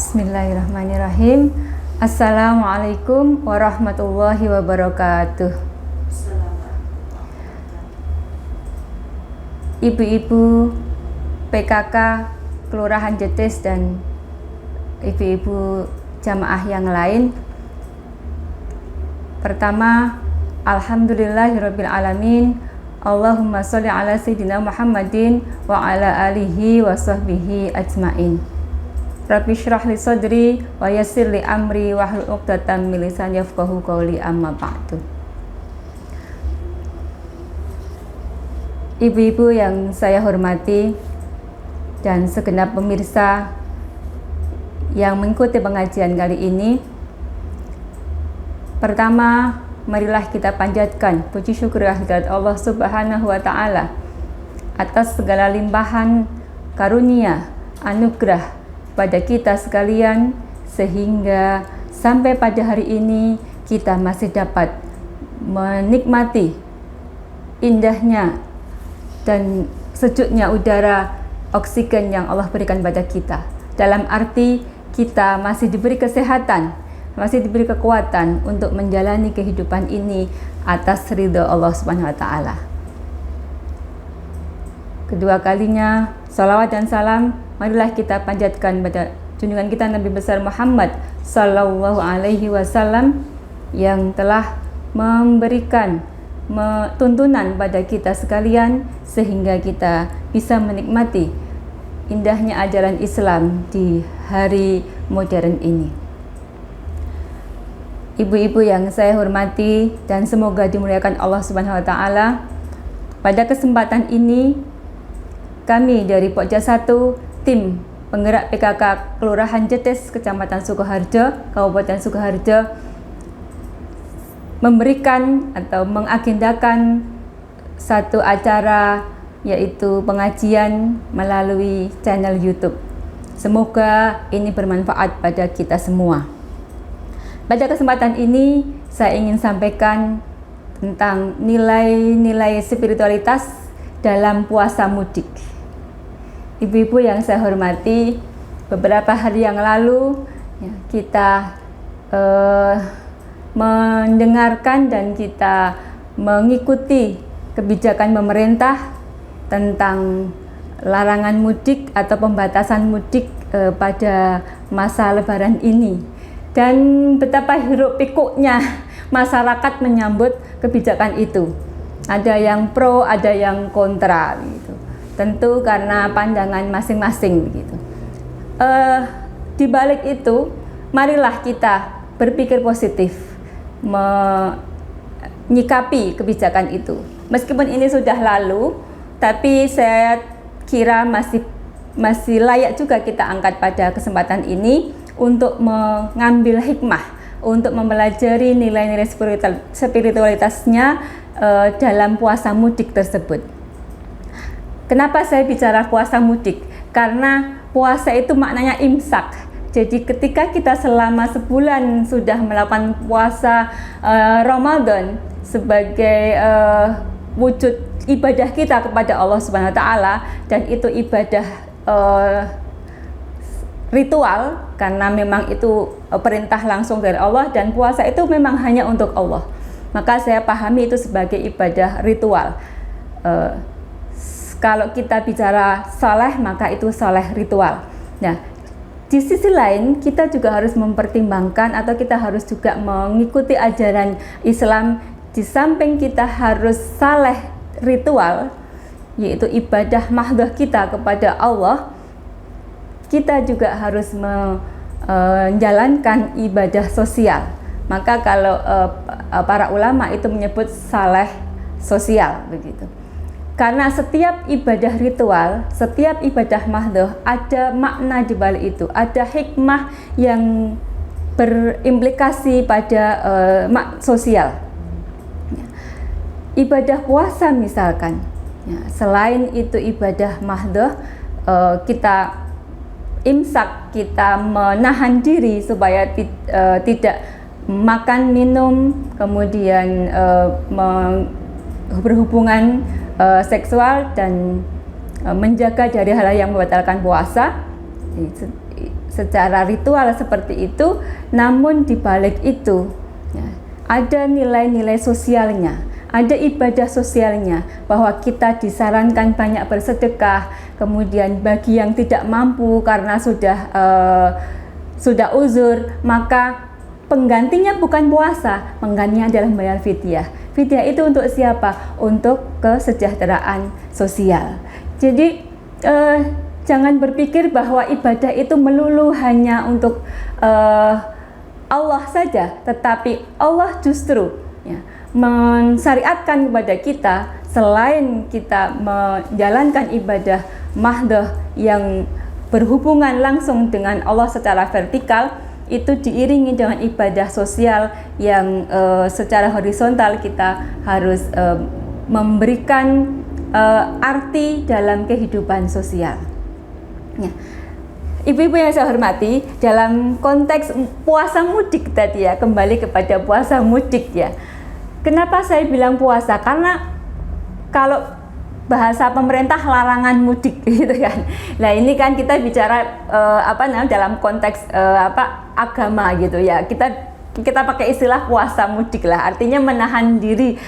Bismillahirrahmanirrahim. Assalamualaikum warahmatullahi wabarakatuh. Ibu-ibu PKK Kelurahan Jetis dan ibu-ibu jamaah yang lain. Pertama, alhamdulillahirabbil alamin. Allahumma sholli ala sayyidina Muhammadin wa ala alihi wa sahbihi ajmain. Rabbi shrah li sadri wa yassir li amri wahlul 'uqdatam min lisani yafqahu qawli, amma ba'du. Ibu-ibu yang saya hormati dan segenap pemirsa yang mengikuti pengajian kali ini. Pertama, marilah kita panjatkan puji syukur kehadirat Allah Subhanahu wa taala atas segala limpahan karunia, anugerah pada kita sekalian, sehingga sampai pada hari ini kita masih dapat menikmati indahnya dan sejuknya udara oksigen yang Allah berikan pada kita. Dalam arti kita masih diberi kesehatan, masih diberi kekuatan untuk menjalani kehidupan ini atas ridho Allah Subhanahu wa taala. Kedua kalinya, salawat dan salam marilah kita panjatkan pada junjungan kita Nabi besar Muhammad sallallahu alaihi wasallam yang telah memberikan tuntunan pada kita sekalian sehingga kita bisa menikmati indahnya ajaran Islam di hari modern ini. Ibu-ibu yang saya hormati dan semoga dimuliakan Allah Subhanahu wa taala, pada kesempatan ini kami dari Pokja 1 tim penggerak PKK Kelurahan Jetis, Kecamatan Sukoharjo, Kabupaten Sukoharjo memberikan atau mengagendakan satu acara, yaitu pengajian melalui channel YouTube. Semoga ini bermanfaat pada kita semua. Pada kesempatan ini saya ingin sampaikan tentang nilai-nilai spiritualitas dalam puasa mudik. Ibu-ibu yang saya hormati, beberapa hari yang lalu kita mendengarkan dan kita mengikuti kebijakan pemerintah tentang larangan mudik atau pembatasan mudik pada masa Lebaran ini, dan betapa hiruk pikuknya masyarakat menyambut kebijakan itu. Ada yang pro, ada yang kontra gitu. Tentu karena pandangan masing-masing begitu. Di balik itu, marilah kita berpikir positif, menyikapi kebijakan itu. Meskipun ini sudah lalu, tapi saya kira masih layak juga kita angkat pada kesempatan ini untuk mengambil hikmah, untuk mempelajari nilai-nilai spiritualitasnya dalam puasa mudik tersebut. Kenapa saya bicara puasa mudik? Karena puasa itu maknanya imsak. Jadi ketika kita selama sebulan sudah melakukan puasa Ramadan sebagai wujud ibadah kita kepada Allah Subhanahu wa taala, dan itu ibadah ritual karena memang itu perintah langsung dari Allah, dan puasa itu memang hanya untuk Allah. Maka saya pahami itu sebagai ibadah ritual. Kalau kita bicara saleh, maka itu saleh ritual. Nah, di sisi lain kita juga harus mempertimbangkan atau kita harus juga mengikuti ajaran Islam. Di samping kita harus saleh ritual, yaitu ibadah mahdhah kita kepada Allah, kita juga harus menjalankan ibadah sosial. Maka kalau para ulama itu menyebut saleh sosial begitu. Karena setiap ibadah ritual, setiap ibadah mahdhah ada makna di balik itu, ada hikmah yang berimplikasi pada sosial. Ibadah puasa misalkan, selain itu ibadah mahdhah, kita imsak, kita menahan diri supaya tidak makan, minum, kemudian berhubungan seksual dan menjaga dari hal-hal yang membatalkan puasa. secara ritual seperti itu, namun di balik itu ya, ada nilai-nilai sosialnya, ada ibadah sosialnya, bahwa kita disarankan banyak bersedekah. Kemudian bagi yang tidak mampu karena sudah uzur, maka penggantinya bukan puasa, penggantinya adalah membayar fidyah. Fidyah itu untuk siapa? Untuk kesejahteraan sosial. Jadi jangan berpikir bahwa ibadah itu melulu hanya untuk Allah saja, tetapi Allah justru ya, mensyariatkan kepada kita, selain kita menjalankan ibadah mahdoh yang berhubungan langsung dengan Allah secara vertikal, itu diiringi dengan ibadah sosial yang secara horizontal kita harus memberikan arti dalam kehidupan sosial. Ya. Ibu-ibu yang saya hormati, dalam konteks puasa mudik tadi ya, kembali kepada puasa mudik ya. Kenapa saya bilang puasa? Karena kalau bahasa pemerintah larangan mudik gitu kan. Nah, ini kan kita bicara dalam konteks agama gitu ya. Kita pakai istilah puasa mudik lah. Artinya menahan diri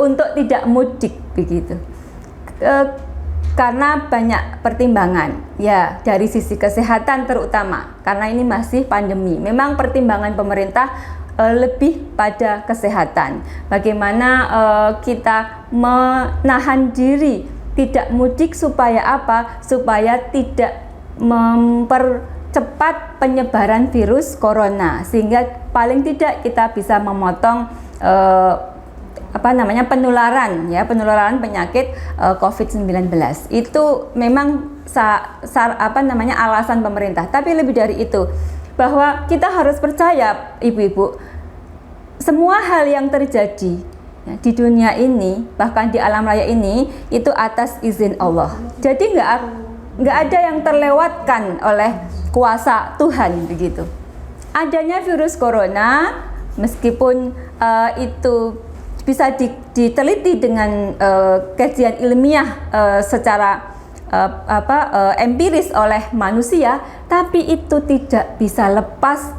untuk tidak mudik begitu. Karena banyak pertimbangan ya, dari sisi kesehatan terutama, karena ini masih pandemi. Memang pertimbangan pemerintah lebih pada kesehatan. Bagaimana kita menahan diri tidak mudik supaya apa? Supaya tidak mempercepat penyebaran virus corona, sehingga paling tidak kita bisa memotong penularan penyakit COVID-19. Itu memang alasan pemerintah. Tapi lebih dari itu, bahwa kita harus percaya, ibu-ibu, semua hal yang terjadi ya, di dunia ini, bahkan di alam raya ini, itu atas izin Allah. Jadi nggak ada yang terlewatkan oleh kuasa Tuhan begitu. Adanya virus corona, meskipun itu bisa diteliti dengan kajian ilmiah secara empiris oleh manusia, tapi itu tidak bisa lepas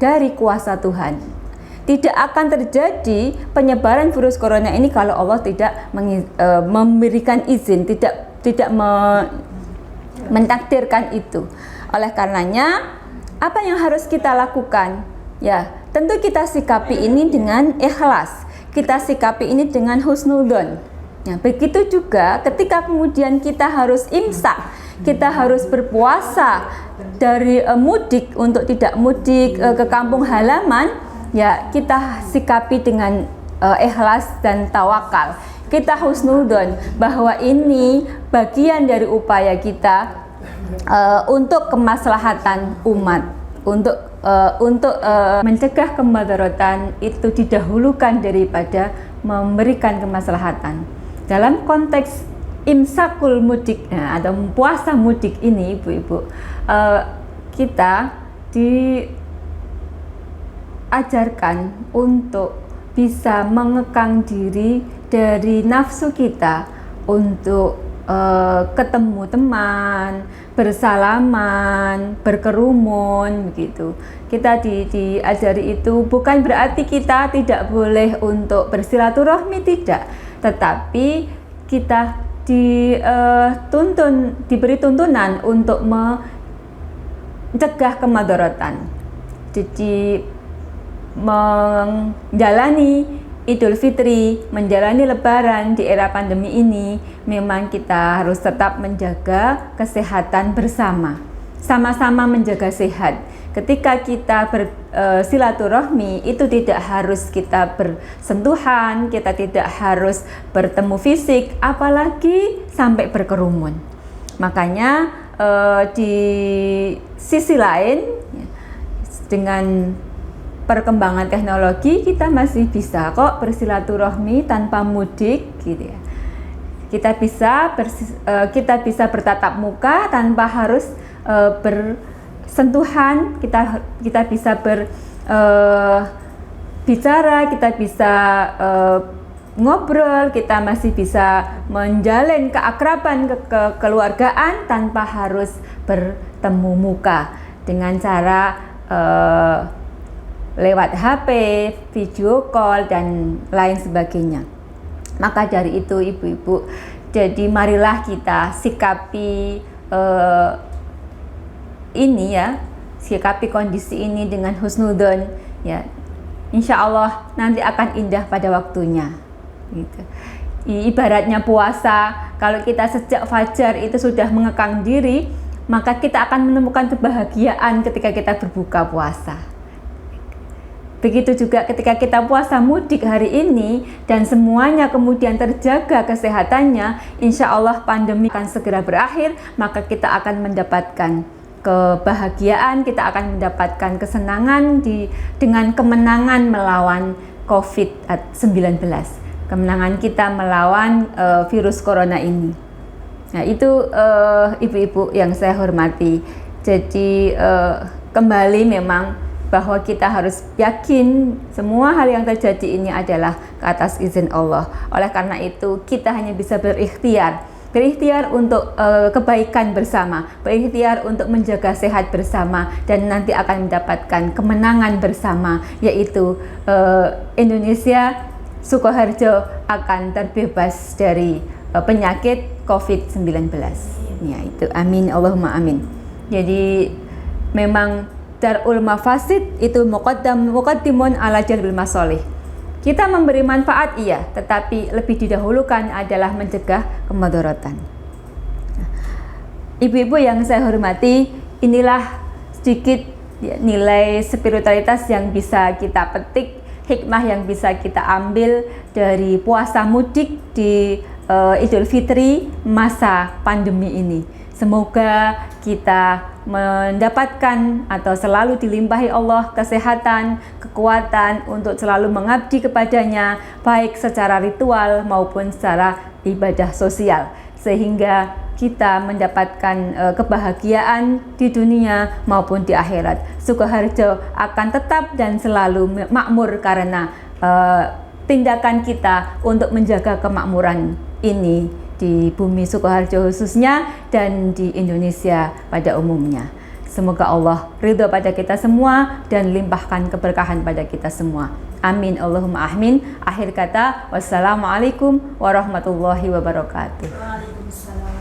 dari kuasa Tuhan. Tidak akan terjadi penyebaran virus corona ini kalau Allah tidak memberikan izin, tidak mentakdirkan itu. Oleh karenanya, apa yang harus kita lakukan? Ya, tentu kita sikapi ini dengan ikhlas. Kita sikapi ini dengan husnudzon. Ya, begitu juga ketika kemudian kita harus imsak, kita harus berpuasa dari mudik untuk tidak mudik ke kampung halaman, ya kita sikapi dengan ikhlas dan tawakal. Kita husnudzon bahwa ini bagian dari upaya kita untuk kemaslahatan umat, untuk mencegah kemudaratan itu didahulukan daripada memberikan kemaslahatan. Dalam konteks imsakul mudik atau puasa mudik ini, ibu-ibu, kita diajarkan untuk bisa mengekang diri dari nafsu kita untuk ketemu teman, bersalaman, berkerumun begitu. Kita diajari itu bukan berarti kita tidak boleh untuk bersilaturahmi, tidak, tetapi kita diberi tuntunan untuk mencegah kemudaratan. Jadi menjalani Idul Fitri, menjalani Lebaran di era pandemi ini, memang kita harus tetap menjaga kesehatan bersama, sama-sama menjaga sehat. Ketika kita bersilaturahmi, itu tidak harus kita bersentuhan, kita tidak harus bertemu fisik, apalagi sampai berkerumun. Makanya di sisi lain, dengan perkembangan teknologi, kita masih bisa kok bersilaturahmi tanpa mudik gitu ya. Kita bisa bertatap muka tanpa harus bersentuhan, kita bisa berbicara, kita bisa ngobrol, kita masih bisa menjalin keakraban, kekeluargaan tanpa harus bertemu muka. dengan cara lewat HP, video call, dan lain sebagainya. Maka dari itu ibu-ibu, jadi marilah kita sikapi ini ya, sikapi kondisi ini dengan husnudzon ya. Insya Allah nanti akan indah pada waktunya gitu. Ibaratnya puasa, kalau kita sejak fajar itu sudah mengekang diri, maka kita akan menemukan kebahagiaan ketika kita berbuka puasa. Begitu juga ketika kita puasa mudik hari ini dan semuanya kemudian terjaga kesehatannya, insya Allah pandemi akan segera berakhir, maka kita akan mendapatkan kebahagiaan, kita akan mendapatkan kesenangan dengan kemenangan melawan COVID-19, kemenangan kita melawan virus corona ini. Nah itu ibu-ibu yang saya hormati. Jadi kembali memang bahwa kita harus yakin semua hal yang terjadi ini adalah ke atas izin Allah. Oleh karena itu kita hanya bisa berikhtiar untuk kebaikan bersama, berikhtiar untuk menjaga sehat bersama, dan nanti akan mendapatkan kemenangan bersama, yaitu Indonesia, Sukoharjo akan terbebas dari penyakit COVID-19. Ya itu, amin, Allahumma amin. Jadi memang Darul Mafasid itu muqaddimun ala jalbil masolih. Kita memberi manfaat iya, tetapi lebih didahulukan adalah mencegah kemudaratan. Ibu-ibu yang saya hormati, inilah sedikit nilai spiritualitas yang bisa kita petik, hikmah yang bisa kita ambil dari puasa mudik di Idul Fitri masa pandemi ini. Semoga kita mendapatkan atau selalu dilimpahi Allah kesehatan, kekuatan untuk selalu mengabdi kepadanya, baik secara ritual maupun secara ibadah sosial, sehingga kita mendapatkan kebahagiaan di dunia maupun di akhirat. Sukoharjo akan tetap dan selalu makmur karena tindakan kita untuk menjaga kemakmuran ini di bumi Sukoharjo khususnya dan di Indonesia pada umumnya. Semoga Allah ridho pada kita semua dan limpahkan keberkahan pada kita semua. Amin, Allahumma amin. Akhir kata, wassalamualaikum warahmatullahi wabarakatuh. Waalaikumsalam.